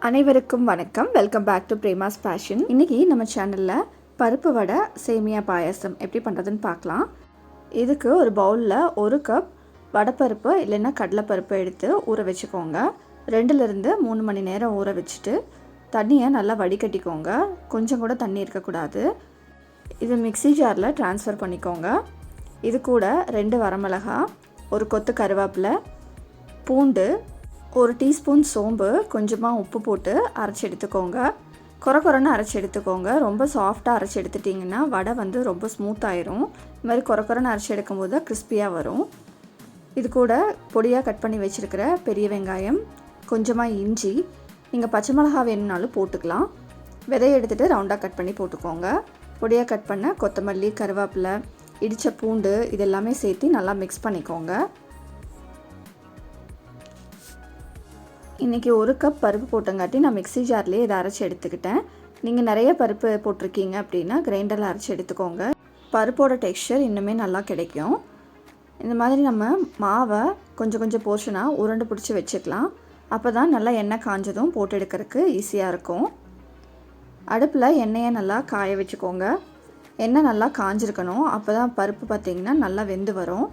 அனைவருக்கும் வணக்கம். Welcome back to Prema's passion. இன்றைக்கி நம்ம சேனலில் பருப்பு வடை சேமியா பாயாசம் எப்படி பண்ணுறதுன்னு பார்க்கலாம். இதுக்கு ஒரு பவுலில் 1 கப் வடைப்பருப்பு இல்லைன்னா கடலைப்பருப்பு எடுத்து ஊற வச்சுக்கோங்க. 2லேருந்து 3 மணி நேரம் ஊற வச்சுட்டு தண்ணியை நல்லா வடிகட்டிக்கோங்க. கொஞ்சம் கூட தண்ணி இருக்கக்கூடாது. இது மிக்ஸி ஜாரில் ட்ரான்ஸ்ஃபர் பண்ணிக்கோங்க. இது கூட 2 வரமிளகாய், ஒரு கொத்து கருவேப்பிலை, பூண்டு, 1 டீஸ்பூன் சோம்பு, கொஞ்சமாக உப்பு போட்டு அரைச்சி எடுத்துக்கோங்க. கொரன்னு அரைச்சி எடுத்துக்கோங்க. ரொம்ப சாஃப்டாக அரைச்சி எடுத்துட்டிங்கன்னா வடை ரொம்ப ஸ்மூத்தாயிரும். இது மாதிரி கொரன்னு அரைச்சி எடுக்கும்போது கிறிஸ்பியாக வரும். இது கூட பொடியாக கட் பண்ணி வச்சுருக்கிற பெரிய வெங்காயம், கொஞ்சமாக இஞ்சி, நீங்கள் பச்சை மிளகா வேணும்னாலும் போட்டுக்கலாம். விதையை எடுத்துகிட்டு ரவுண்டாக கட் பண்ணி போட்டுக்கோங்க. பொடியாக கட் பண்ண கொத்தமல்லி, கருவேப்பிலை, இடித்த பூண்டு இதெல்லாமே சேர்த்து நல்லா மிக்ஸ் பண்ணிக்கோங்க. இன்றைக்கி 1 கப் பருப்பு போட்டங்காட்டி நான் மிக்ஸி ஜார்லேயே இதை அரைச்சி எடுத்துக்கிட்டேன். நீங்கள் நிறைய பருப்பு போட்டிருக்கீங்க அப்படின்னா கிரைண்டரில் அரைச்சி எடுத்துக்கோங்க. பருப்போட டெக்ஸ்சர் இன்னுமே நல்லா கிடைக்கும். இந்த மாதிரி நம்ம மாவை கொஞ்சம் போர்ஷனாக உருண்டை பிடிச்சி வச்சுக்கலாம். அப்போ தான் நல்லா எண்ணெய் காஞ்சதும் போட்டு எடுக்கிறதுக்கு ஈஸியாக இருக்கும். அடுப்பில் எண்ணெயை நல்லா காய வச்சுக்கோங்க. எண்ணெய் நல்லா காஞ்சிருக்கணும். அப்போ தான் பருப்பு பார்த்திங்கன்னா நல்லா வெந்து வரும்.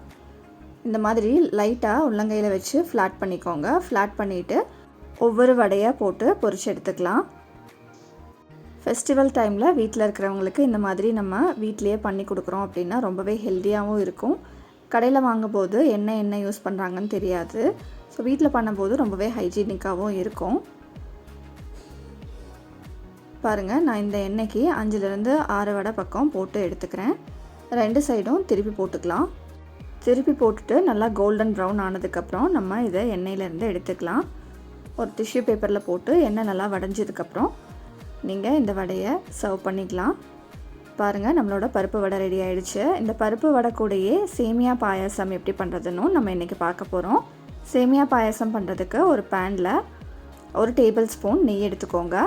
இந்த மாதிரி லைட்டாக உள்ளங்கையில் வச்சு ஃப்ளாட் பண்ணிக்கோங்க. ஃப்ளாட் பண்ணிவிட்டு ஒவ்வொரு வடையாக போட்டு பொரிச்சு எடுத்துக்கலாம். ஃபெஸ்டிவல் டைமில் வீட்டில் இருக்கிறவங்களுக்கு இந்த மாதிரி நம்ம வீட்டிலையே பண்ணி கொடுக்குறோம் அப்படின்னா ரொம்பவே ஹெல்த்தியாகவும் இருக்கும். கடையில் வாங்கும்போது என்ன யூஸ் பண்ணுறாங்கன்னு தெரியாது. ஸோ வீட்டில் பண்ணும்போது ரொம்பவே ஹைஜீனிக்காகவும் இருக்கும். பாருங்கள், நான் இந்த எண்ணெய்க்கு 5லேருந்து 6 வடை பக்கம் போட்டு எடுத்துக்கிறேன். 2 சைடும் திருப்பி போட்டுக்கலாம். திருப்பி போட்டுட்டு நல்லா கோல்டன் ப்ரௌன் ஆனதுக்கப்புறம் நம்ம இதை எண்ணெயிலேருந்து எடுத்துக்கலாம். ஒரு டிஷ்யூ பேப்பரில் போட்டு எண்ணெய் நல்லா வடைஞ்சதுக்கப்புறம் நீங்கள் இந்த வடையை சர்வ் பண்ணிக்கலாம். பாருங்கள், நம்மளோட பருப்பு வடை ரெடி ஆகிடுச்சு. இந்த பருப்பு வடை கூடயே சேமியா பாயாசம் எப்படி பண்ணுறதுன்னு நம்ம இன்றைக்கி பார்க்க போகிறோம். சேமியா பாயாசம் பண்ணுறதுக்கு ஒரு பேனில் 1 டேபிள் ஸ்பூன் நெய் எடுத்துக்கோங்க.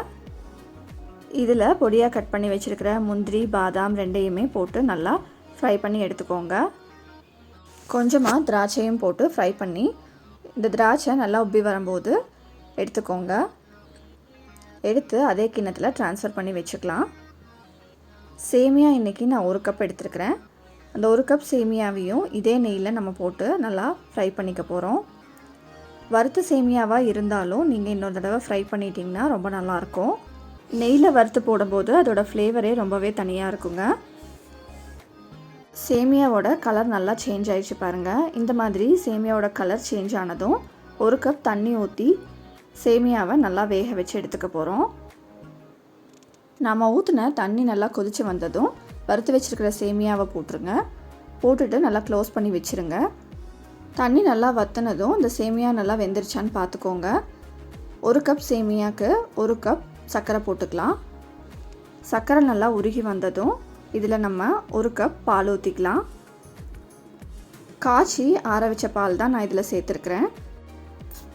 இதில் பொடியாக கட் பண்ணி வச்சுருக்கிற முந்திரி, பாதாம் 2யுமே போட்டு நல்லா ஃப்ரை பண்ணி எடுத்துக்கோங்க. கொஞ்சமாக திராட்சையும் போட்டு ஃப்ரை பண்ணி இந்த திராட்சை நல்லா உப்பி வரும்போது எடுத்துக்கோங்க. எடுத்து அதே கிண்ணத்தில் ட்ரான்ஸ்ஃபர் பண்ணி வச்சுக்கலாம். சேமியா இன்றைக்கி நான் 1 கப் எடுத்துருக்கிறேன். அந்த 1 கப் சேமியாவையும் இதே நெய்யில் நம்ம போட்டு நல்லா ஃப்ரை பண்ணிக்க போகிறோம். வறுத்த சேமியாவாக இருந்தாலும் நீங்கள் இன்னொரு தடவை ஃப்ரை பண்ணிட்டிங்கன்னா ரொம்ப நல்லாயிருக்கும். நெய்யில் வறுத்து போடும்போது அதோடய ஃப்ளேவரே ரொம்பவே தனியாக இருக்குங்க. சேமியாவோட கலர் நல்லா சேஞ்ச் ஆகிடுச்சு பாருங்கள். இந்த மாதிரி சேமியாவோட கலர் சேஞ்ச் ஆனதும் 1 கப் தண்ணி ஊற்றி சேமியாவை நல்லா வேக வச்சு எடுத்துக்க போகிறோம். நம்ம ஊற்றின தண்ணி நல்லா கொதித்து வந்ததும் வறுத்து வச்சுருக்கிற சேமியாவை போட்டுருங்க. போட்டுட்டு நல்லா க்ளோஸ் பண்ணி வச்சுருங்க. தண்ணி நல்லா வற்றினதும் இந்த சேமியா நல்லா வெந்துருச்சான்னு பார்த்துக்கோங்க. 1 கப் சேமியாவுக்கு 1 கப் சர்க்கரை போட்டுக்கலாம். சர்க்கரை நல்லா உருகி வந்ததும் இதில் நம்ம 1 கப் பால் ஊற்றிக்கலாம். காய்ச்சி ஆற வச்ச பால் தான் நான் இதில் சேர்த்துருக்குறேன்.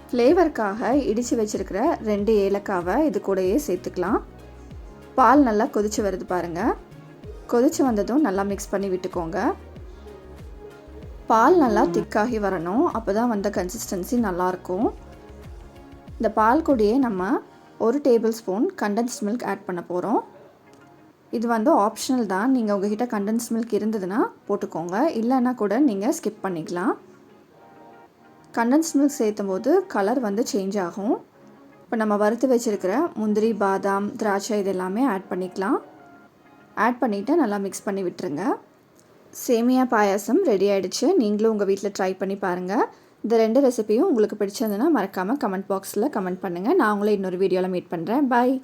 ஃப்ளேவருக்காக இடித்து வச்சுருக்கிற 2 ஏலக்காவை இது கூடயே சேர்த்துக்கலாம். பால் நல்லா கொதித்து வருது பாருங்கள். கொதித்து வந்ததும் நல்லா மிக்ஸ் பண்ணி விட்டுக்கோங்க. பால் நல்லா திக்காகி வரணும். அப்போ தான் வந்த கன்சிஸ்டன்சி நல்லாயிருக்கும். இந்த பால் கூடயே நம்ம 1 tablespoon condensed milk add பண்ண போகிறோம். இது ஆப்ஷனல் தான். நீங்கள் உங்கள்கிட்ட கண்டென்ஸ் மில்க் இருந்ததுன்னா போட்டுக்கோங்க. இல்லைன்னா கூட நீங்கள் ஸ்கிப் பண்ணிக்கலாம். கண்டென்ஸ் மில்க் சேர்த்தும் போது கலர் சேஞ்ச் ஆகும். இப்போ நம்ம வறுத்து வச்சுருக்கிற முந்திரி, பாதாம், திராட்சை இதெல்லாமே ஆட் பண்ணிக்கலாம். ஆட் பண்ணிவிட்டு நல்லா மிக்ஸ் பண்ணி விட்டுருங்க. சேமியா பாயாசம் ரெடி ஆகிடுச்சு. நீங்களும் உங்கள் வீட்டில் ட்ரை பண்ணி பாருங்கள். இந்த 2 ரெசிபியும் உங்களுக்கு பிடிச்சிருந்ததுன்னா மறக்காமல் கமெண்ட் பாக்ஸில் கமெண்ட் பண்ணுங்கள். நான் உங்களை இன்னொரு வீடியோவில் மீட் பண்ணுறேன். பாய்.